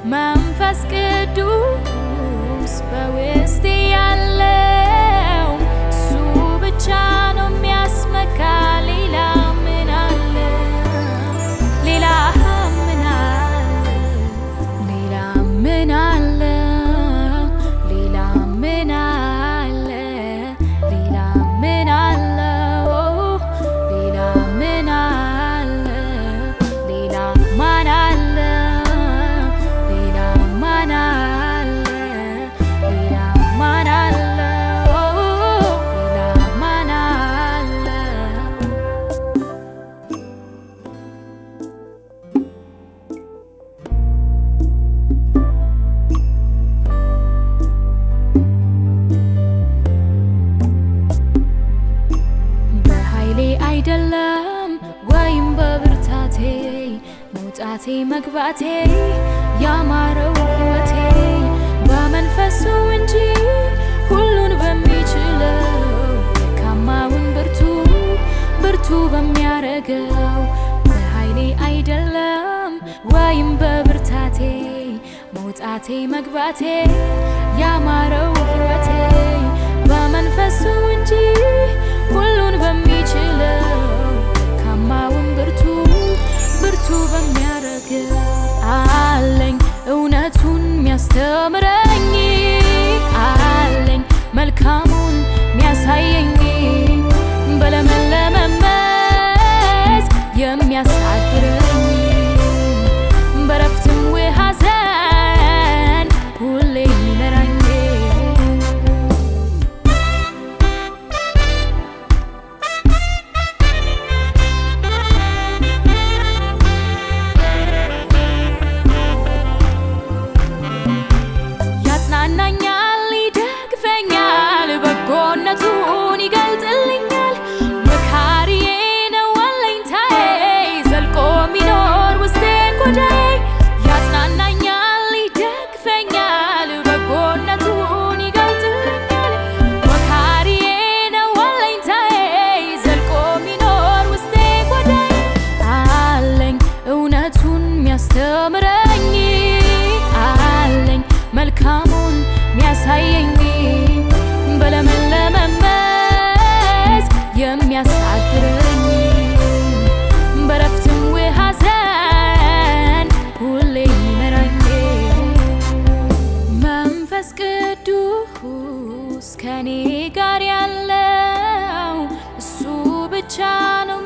መንፈስ ቅዱስ በውስጤ ያለው እሱ ብቻ ነው የሚያስመካ ሌላ ምን አለ ሌላ ምን አለ ሌላ ምን አለ ሌላ ምን አለ ሌላ ምን አለ ሌላ ምን አለ ሌላ ማን አለ ሌላ ማን አለ ሌላ ማን አለ ሌላ ማን አለ በኃይሌ አይደለም ወይም በብርታቴ መውጣቴ መግባቴ ያማረው ሕይወቴ በመንፈሱ እንጂ ሁሉን በሚችለው ደካማውን ብርቱ በሚያረገው በኃይሌ አይደለም ወይም በብርታቴ መውጣቴ መግባቴ ያማረው ሕይወቴ በመንፈሱ እንጂ ሁሉን በሚችለው ደካማውን ብርቱ በሚያረገው አለኝ እውነቱን ሚያስተምረኝ አለኝ መልካሙን ሚያሳየኝ በለመለመ መስክ የሚያሳድረኝ በረፍትም ሐዘን ሁሌ የሚመራኝ ያጽናናኛል ይደግፈኛል በጎነቱን ይገልጥልኛል መካሪዬ ነው አለኝታዬ ዘልቆ ሚኖር ውስጤ ጎዳዬ ያጽናናኛል ይደግፈኛል በጎነቱን ይገልጥልኛል መካሪዬ ነው አለኝታዬ ዘልቆ ሚኖር ውስጤ ጎዳዬ አለኝ እውነቱን ሚያስተምረኝ አለኝ መልካሙን ሚያሳየኝ በለመለመ መስክ የሚያሳድረኝ በረፍትም ሐዘን ሁሌ የሚመራኝ መንፈስ ቅዱስ ከኔ ጋር ያለው እሱ ብቻ ነው